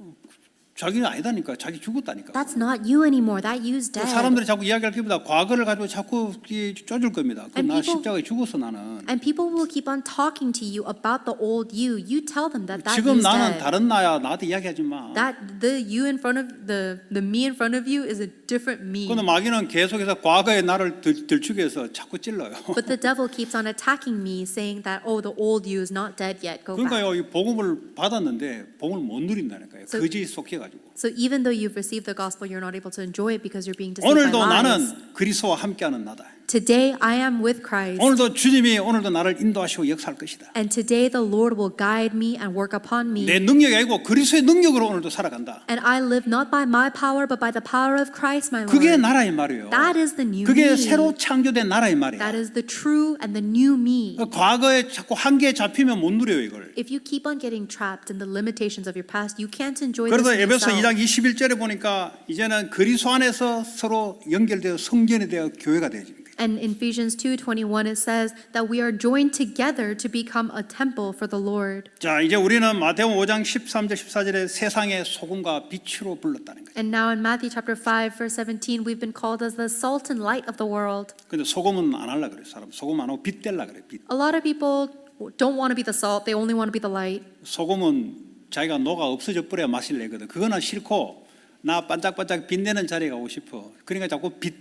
자기는 아니다니까. 자기 죽었다니까. That's not you anymore. That you's dead. 사람들이 자꾸 이야기할 겁니다. 과거를 가지고 자꾸 쪼줄 겁니다. And 나 people- 십자가에 죽었어 나는. And people will keep on talking to you about the old you. You tell them that 지금 you's 나는 dead. 다른 나야. 나한테 이야기하지 마. That the you in front of the me in front of you is a different me. 그런데 마귀는 계속해서 과거의 나를 들추기 위해서 자꾸 찔러요. But the devil keeps on attacking me, saying that the old you is not dead yet. Go back. 그러니까요, 이 복음을 받았는데 복음을 못 누린다니까요. So- 거짓 속해가지고. So even though you've received the gospel, you're not able to enjoy it because you're being deceived 오늘도 by lies. 나는 그리스도와 함께하는 나다. Today I am with Christ. 오늘도 주님이 오늘도 나를 인도하시고 역사할 것이다. And today the Lord will guide me and work upon me. 내 능력이 아니고 그리스도의 능력으로 오늘도 살아간다. And I live not by my power, but by the power of Christ, my 그게 Lord. 나라의 말이에요. That is the new 그게 me. 새로 창조된 나라의 That 말이에요. is the true and the new me. 과거에 자꾸 한계에 잡히면 못 누려요 이걸. If you keep on getting trapped in the limitations of your past, you can't enjoy 그래서 this in 에베소 yourself. 2장 21절에 보니까 이제는 그리스도 안에서 서로 연결되어 성전이 되어 교회가 되어집니다. And in Ephesians 2:21 it says that we are joined together to become a temple for the Lord. 자, 이제 우리는 마태복음 5장 13절 14절에 세상의 소금과 빛으로 불렀다는 거예요. And now in Matthew chapter 5 verse 17 we've been called as the salt and light of the world. 근데 소금은 안 하려 그래요. 사람 소금 안 하고 빛 뗄라 그래요. 빛. A lot of people don't want to be the salt, they only want to be the light. 소금은 자기가 녹아 없어져 버려야 맛을 내거든. 그거는 싫고 나 반짝반짝 빛내는 자리에 가고 싶어. 그러니까 자꾸 빛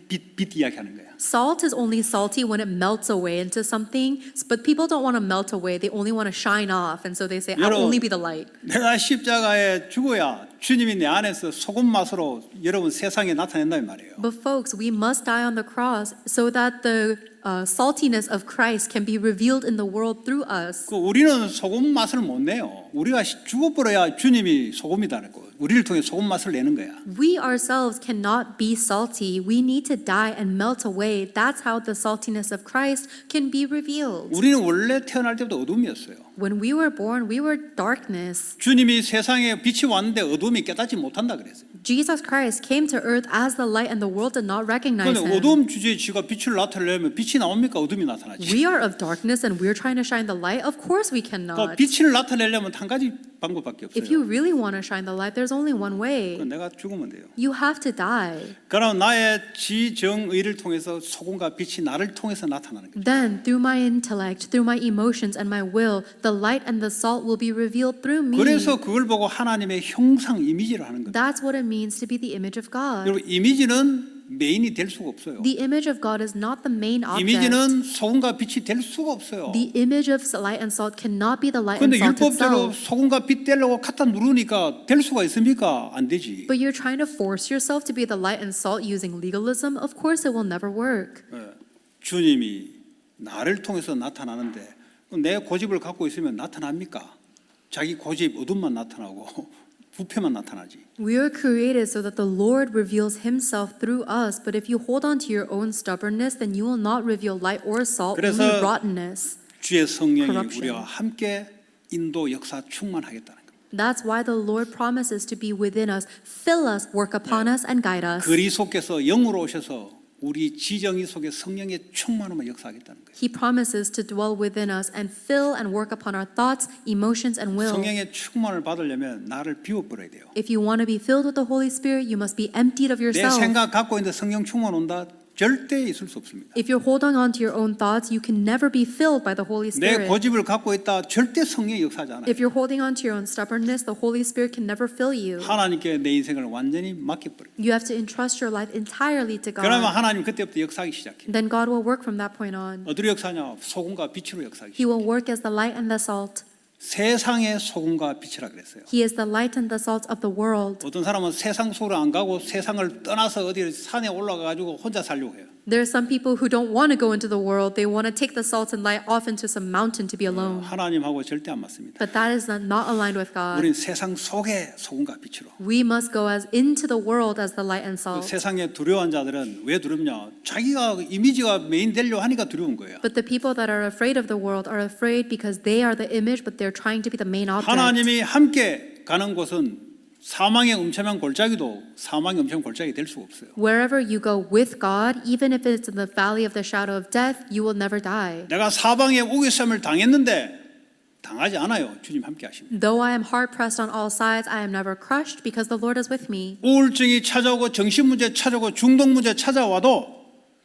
이야기하는 거야. Salt is only salty when it melts away into something, but people don't want to melt away. They only want to shine off, and so they say, "I'll 여러분, only be the light." 내가 십자가에 죽어야 주님이 내 안에서 소금 맛으로 여러분 세상에 나타낸다 이 말이에요. But folks, we must die on the cross so that the saltiness of Christ can be revealed in the world through us. 그 우리는 소금 맛을 못 내요. 우리가 죽어버려야 주님이 소금이다는 거. 우리를 통해 소금 맛을 내는 거야. We ourselves cannot be salty. We need to die and melt away. That's how the saltiness of Christ can be revealed. 우리는 원래 태어날 때부터 어둠이었어요. When we were born, we were darkness. 주님이 세상에 빛이 왔는데 어둠이 깨닫지 못한다 그랬어요. Jesus Christ came to earth as the light and the world did not recognize 그런데 him. 어둠 주제에 지가 빛을 나타내려면 빛이 나옵니까? 어둠이 나타나지. We are of darkness and we're trying to shine the light. Of course we 그 cannot. 빛을 나타내려면 한 가지 방법밖에 If you 없어요. really want to shine the light, there's only one 그 way. 내가 죽으면 돼요. You have to die. 그럼 나의 지정의를 통해서 소금과 빛이 나를 통해서 나타나는 거예요. Then, through my intellect, through my emotions and my will, the light and the salt will be revealed through me. 그래서 그걸 보고 하나님의 형상 이미지를 하는 거예요. That's what it means to be the image of God. 여러분 이미지는 메인이 될 수가 없어요. The image of God is not the main object. 이미지는 소금과 빛이 될 수가 없어요. The image of light and salt cannot be the light 그런데 and salt 율법대로 itself. 소금과 빛 되려고 갖다 누르니까 될 수가 있습니까? 안 되지. But you're trying to force yourself to be the light and salt using legalism. Of course, it will never work. 주님이 나를 통해서 나타나는데 내 고집을 갖고 있으면 나타납니까? 자기 고집 어둠만 나타나고 부패만 나타나지. We are created so that the Lord reveals himself through us. But if you hold on to your own stubbornness, then you will not reveal light or salt, 그래서 only rottenness. 주의 성령이 Corruption. 우리와 함께 인도 역사 충만하겠다는 거예요. That's why the Lord promises to be within us, fill us, work upon us, and guide us. 그리스도께서 영으로 오셔서 우리 지정의 속에 성령의 충만함을 역사하겠다는 거예요. He promises to dwell within us and fill and work upon our thoughts, emotions, and will. 성령의 충만을 받으려면 나를 비워버려야 돼요. If you want to be filled with the Holy Spirit, you must be emptied of 내 yourself. 생각 갖고 있는데 성령 충만 온다? 절대 있을 수 없습니다. If you're holding on to your own thoughts, you can never be filled by the Holy 내 Spirit. 고집을 갖고 있다? 절대 성령이 역사하지 않아요. If you're holding on to your own stubbornness, the Holy Spirit can never fill you. 하나님께 내 인생을 완전히 맡겨버려요. You have to entrust your life entirely to 그러면 God. 하나님 그때부터 역사하기 시작해요. Then God will work from that point on. 어디로 역사하냐? 소금과 빛으로 역사하기 He 시작해요. will work as the light and the salt. 세상의 소금과 빛이라 그랬어요. He is the light and the salt of the world. 어떤 사람은 세상 속으로 안 가고 세상을 떠나서 어디 산에 올라가가지고 혼자 살려고 해요. There are some people who don't want to go into the world. They want to take the salt and light off into some mountain to be alone. 하나님하고 절대 안 맞습니다. But that is not aligned with God. 우린 세상 속에 소금과 빛으로. We must go as into the world as the light and salt. 세상에 두려워한 자들은 왜 두렵냐? 자기가 이미지가 메인 되려 하니까 두려운 거예요. But the people that are afraid of the world are afraid because they are the image, but they're trying to be the main object. 하나님이 함께 가는 곳은 사망의 음침한 골짜기도 사망의 음침한 골짜기 될 수가 없어요. Wherever you go with God, even if it's in the valley of the shadow of death, you will never die. 내가 사방에 우겨쌈을 당했는데 당하지 않아요. 주님 함께 하십니다. Though I am hard pressed on all sides, I am never crushed because the Lord is with me. 우울증이 찾아오고 정신 문제 찾아오고 중독 문제 찾아와도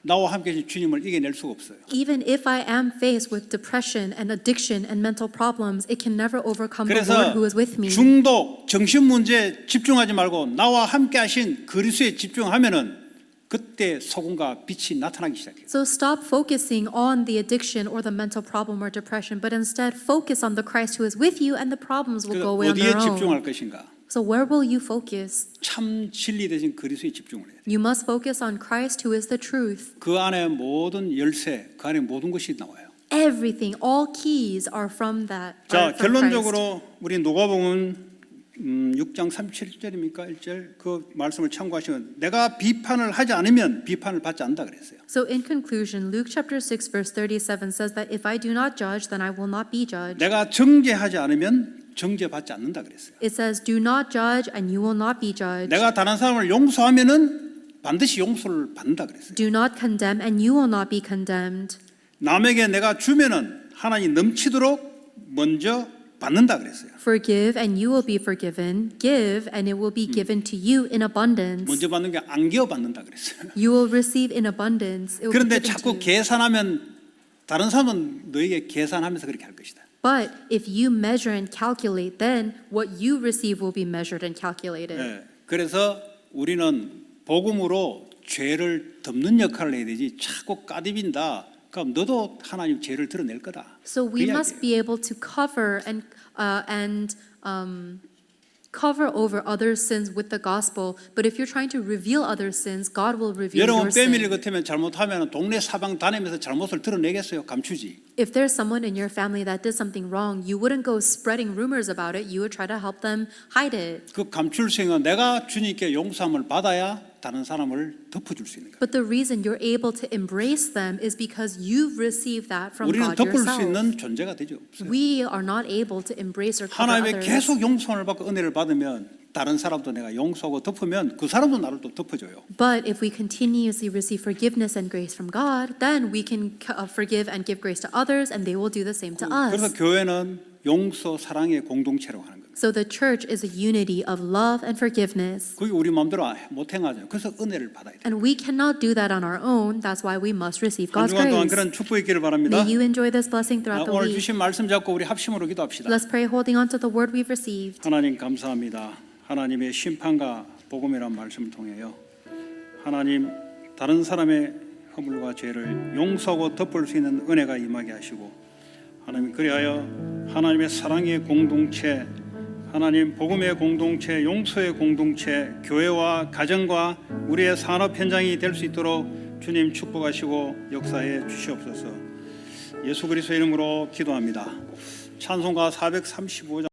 나와 함께 하신 주님을 이겨낼 수가 없어요. Even if I am faced with depression and addiction and mental problems, it can never overcome the Lord 그래서 who is with me. 중독, 정신 문제에 집중하지 말고 나와 함께 하신 그리스도에 집중하면은 그때 소금과 빛이 나타나기 시작해요. So stop focusing on the addiction or the mental problem or depression, but instead focus on the Christ who is with you, and the problems will go away on 어디에 their own. 집중할 것인가? So where will you focus? 참 진리 대신 그리스도에 집중을 해야 돼요. You must focus on Christ who is the truth. 그 안에 모든 열쇠, 그 안에 모든 것이 나와요. Everything, all keys are from that. 자, are from Christ. 결론적으로 우리 누가복음 6장 37절입니까? 1절 그 말씀을 참고하시면 내가 비판을 하지 않으면 비판을 받지 않는다 그랬어요. So in conclusion, Luke chapter 6 verse 37 says that if I do not judge, then I will not be judged. 내가 정죄하지 않으면 정죄받지 않는다 그랬어요. It says, do not judge and you will not be judged. 내가 다른 사람을 용서하면은 반드시 용서를 받는다 그랬어요. Do not condemn and you will not be condemned. 남에게 내가 주면은 하나님 넘치도록 먼저 받는다 그랬어요. Forgive and you will be forgiven. Give and it will be given to you in abundance. 먼저 받는 게 안겨 받는다 그랬어요. You will receive in abundance. It will 그런데 be given to 자꾸 you. 계산하면 다른 사람은 너에게 계산하면서 그렇게 할 것이다. But if you measure and calculate, then what you receive will be measured and calculated. 예, 그래서 우리는 복음으로 죄를 덮는 역할을 해야 되지 자꾸 까디빈다. 그럼 너도 하나님 죄를 드러낼 거다. So we 그 must 이야기예요. be able to cover and cover over other sins with the gospel. But if you're trying to reveal other sins, God will reveal 여러분 your sin. 패밀리 같으면 잘못하면 동네 사방 다니면서 잘못을 드러내겠어요? 감추지. If there's someone in your family that did something wrong, you wouldn't go spreading rumors about it. You would try to help them hide it. 그 감출 생은 내가 주님께 용서함을 받아야 다른 사람을 덮어줄 수 있는 거예요. But the reason you're able to embrace them is because you've received that from 우리는 God 덮을 수 yourself. 있는 존재가 되죠. 없어요. We are not able to embrace or cover 하나님의 others. 계속 용서를 받고 은혜를 받으면 다른 사람도 내가 용서하고 덮으면 그 사람도 나를 또 덮어줘요. But if we continuously receive forgiveness and grace from God, then we can forgive and give grace to others, and they will do the same to 그래서 us. 교회는 용서 사랑의 공동체라고 하는 거예요. So the church is a unity of love and forgiveness. 그게 우리 마음대로 못 행하죠. 그래서 은혜를 받아야 돼요. And we cannot do that on our own. That's why we must receive 한 God's 주간 동안 grace. 그런 축복 있기를 바랍니다. May you enjoy this blessing throughout the 오늘 week. 주신 말씀 잡고 우리 합심으로 기도합시다. Let's pray holding on to the word we've received. 하나님 감사합니다. 하나님의 심판과 복음이란 말씀을 통하여 하나님 다른 사람의 허물과 죄를 용서하고 덮을 수 있는 은혜가 임하게 하시고 하나님 그리하여 하나님의 사랑의 공동체 하나님 복음의 공동체 용서의 공동체 교회와 가정과 우리의 산업 현장이 될 수 있도록 주님 축복하시고 역사해 주시옵소서. 예수 그리스도의 이름으로 기도합니다. 찬송가 435장